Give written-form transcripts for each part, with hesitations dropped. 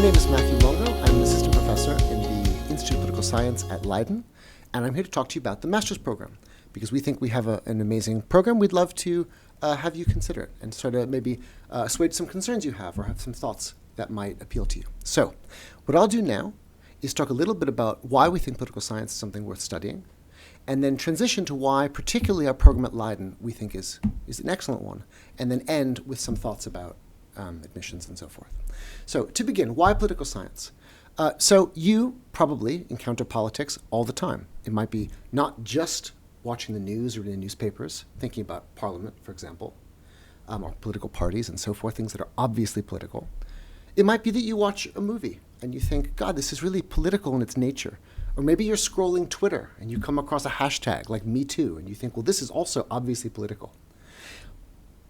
name is Matthew Longo. I'm an assistant professor in the Institute of Political Science at Leiden, and I'm here to talk to you about the master's program, because we think we have an amazing program. We'd love to have you consider it and sort of maybe assuage some concerns you have or have some thoughts that might appeal to you. So what I'll do now is talk a little bit about why we think political science is something worth studying, and then transition to why particularly our program at Leiden we think is an excellent one, and then end with some thoughts about admissions and so forth. So to begin, why political science? So you probably encounter politics all the time. It might be not just watching the news or reading newspapers, thinking about parliament, for example, or political parties and so forth, things that are obviously political. It might be that you watch a movie and you think, God, this is really political in its nature. Or maybe you're scrolling Twitter and you come across a hashtag like Me Too and you think, well, this is also obviously political.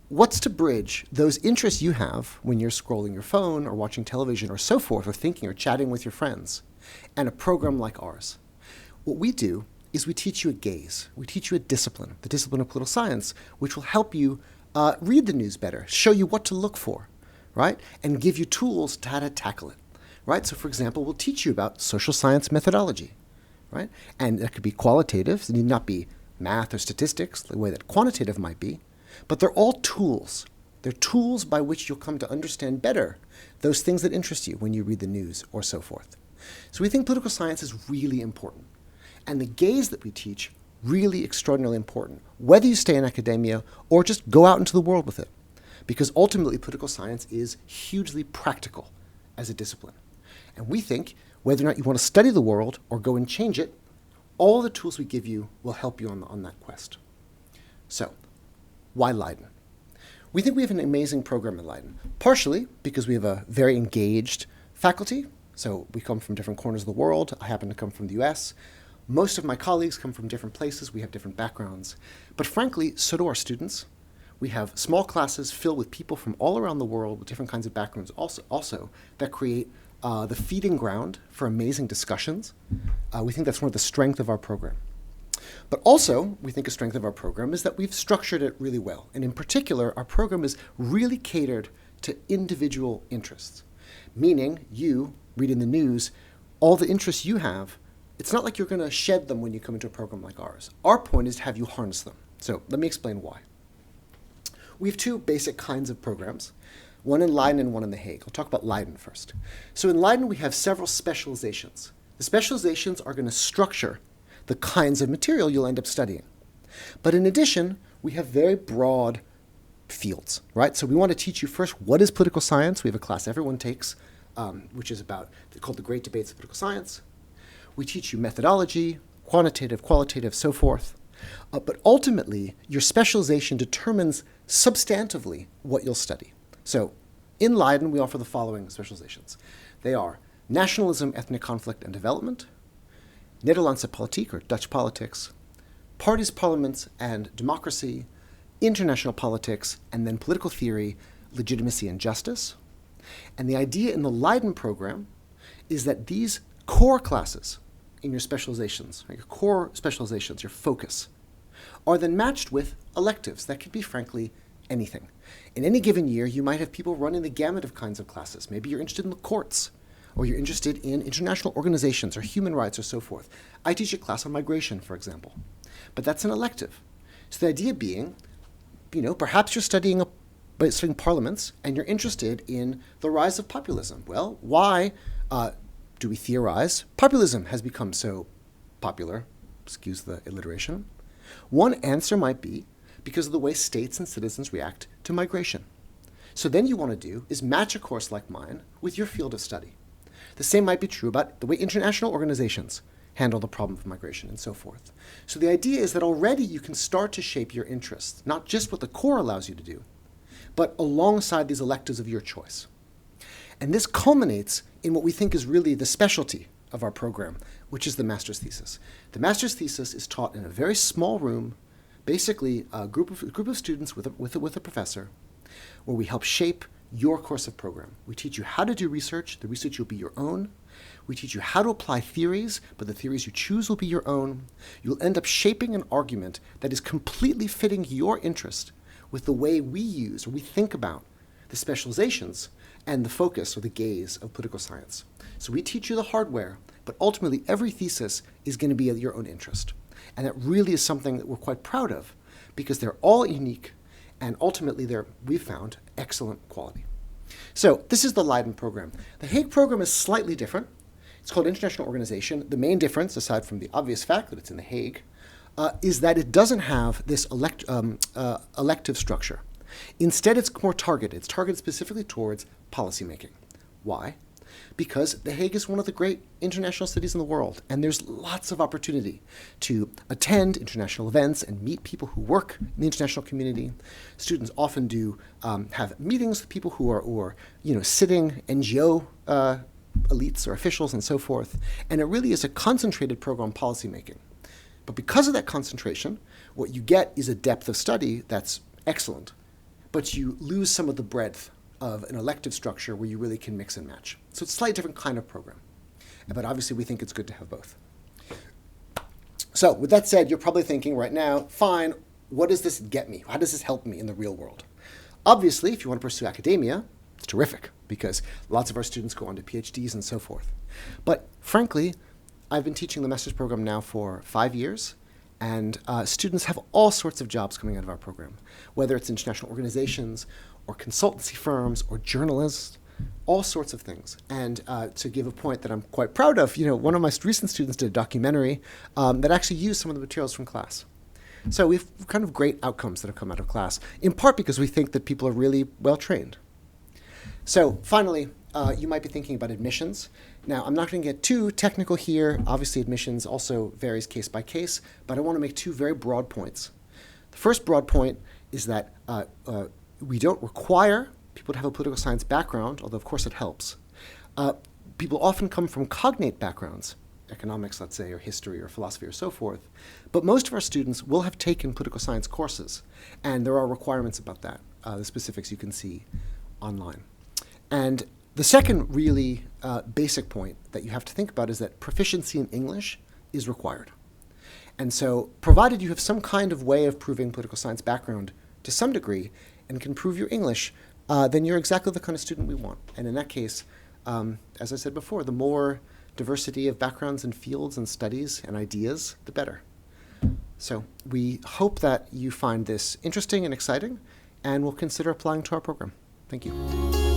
What's to bridge those interests you have when you're scrolling your phone or watching television or so forth, or thinking or chatting with your friends, and a program like ours? What we do is we teach you a gaze. We teach you a discipline, the discipline of political science, which will help you read the news better, show you what to look for, right? And give you tools to how to tackle it, right? So for example, we'll teach you about social science methodology, right? And that could be qualitative. It need not be math or statistics the way that quantitative might be. But they're all tools. They're tools by which you'll come to understand better those things that interest you when you read the news or so forth. So we think political science is really important. And the gaze that we teach, really extraordinarily important, whether you stay in academia or just go out into the world with it. Because ultimately, political science is hugely practical as a discipline. And we think whether or not you want to study the world or go and change it, all the tools we give you will help you on that quest. So, why Leiden? We think we have an amazing program at Leiden, partially because we have a very engaged faculty. So we come from different corners of the world. I happen to come from the US. Most of my colleagues come from different places. We have different backgrounds. But frankly, so do our students. We have small classes filled with people from all around the world with different kinds of backgrounds also that create the feeding ground for amazing discussions. We think that's one of the strengths of our program. But also, we think a strength of our program is that we've structured it really well. And in particular, our program is really catered to individual interests. Meaning, you, reading the news, all the interests you have, it's not like you're going to shed them when you come into a program like ours. Our point is to have you harness them. So let me explain why. We have two basic kinds of programs, one in Leiden and one in The Hague. I'll talk about Leiden first. So in Leiden, we have several specializations. The specializations are going to structure the kinds of material you'll end up studying. But in addition, we have very broad fields, right? So we want to teach you first, what is political science? We have a class everyone takes, which is called The Great Debates of Political Science. We teach you methodology, quantitative, qualitative, so forth. But ultimately, your specialization determines substantively what you'll study. So in Leiden, we offer the following specializations. They are nationalism, ethnic conflict, and development, Nederlandse politiek, or Dutch politics, parties, parliaments, and democracy, international politics, and then political theory, legitimacy, and justice. And the idea in the Leiden program is that these core classes in your specializations, your core specializations, your focus, are then matched with electives that could be, frankly, anything. In any given year, you might have people running the gamut of kinds of classes. Maybe you're interested in the courts, or you're interested in international organizations or human rights or so forth. I teach a class on migration, for example. But that's an elective. So the idea being, perhaps you're studying parliaments and you're interested in the rise of populism. Well, why do we theorize populism has become so popular? Excuse the alliteration. One answer might be because of the way states and citizens react to migration. So then you want to do is match a course like mine with your field of study. The same might be true about the way international organizations handle the problem of migration and so forth. So the idea is that already you can start to shape your interests, not just what the core allows you to do, but alongside these electives of your choice. And this culminates in what we think is really the specialty of our program, which is the master's thesis. The master's thesis is taught in a very small room, basically a group of students with a professor, where we help shape your course of program. We teach you how to do research. The research will be your own. We teach you how to apply theories, but the theories you choose will be your own. You'll end up shaping an argument that is completely fitting your interest with the way we use or we think about the specializations and the focus or the gaze of political science. So we teach you the hardware, but ultimately every thesis is going to be of your own interest. And that really is something that we're quite proud of because they're all unique and ultimately they're, we've found, excellent quality. So this is the Leiden program. The Hague program is slightly different. It's called International Organization. The main difference, aside from the obvious fact that it's in The Hague, is that it doesn't have this elective structure. Instead, it's more targeted. It's targeted specifically towards policymaking. Why? Because The Hague is one of the great international cities in the world, and there's lots of opportunity to attend international events and meet people who work in the international community. Students often do have meetings with people who are sitting NGO elites or officials and so forth, and it really is a concentrated program on policymaking. But because of that concentration, what you get is a depth of study that's excellent, but you lose some of the breadth of an elective structure where you really can mix and match. So it's a slightly different kind of program. But obviously we think it's good to have both. So with that said, you're probably thinking right now, fine, what does this get me? How does this help me in the real world? Obviously, if you want to pursue academia, it's terrific because lots of our students go on to PhDs and so forth. But frankly, I've been teaching the master's program now for 5 years, and students have all sorts of jobs coming out of our program, whether it's international organizations or consultancy firms or journalists, all sorts of things. And to give a point that I'm quite proud of, one of my recent students did a documentary that actually used some of the materials from class. So we've kind of great outcomes that have come out of class, in part because we think that people are really well trained. So finally, you might be thinking about admissions. Now, I'm not going to get too technical here. Obviously, admissions also varies case by case, but I want to make two very broad points. The first broad point is that we don't require people to have a political science background, although of course it helps. People often come from cognate backgrounds, economics, let's say, or history or philosophy or so forth, but most of our students will have taken political science courses, and there are requirements about that. The specifics you can see online. And the second really basic point that you have to think about is that proficiency in English is required. And so provided you have some kind of way of proving political science background to some degree and can prove your English, then you're exactly the kind of student we want. And in that case, as I said before, the more diversity of backgrounds and fields and studies and ideas, the better. So we hope that you find this interesting and exciting and will consider applying to our program. Thank you.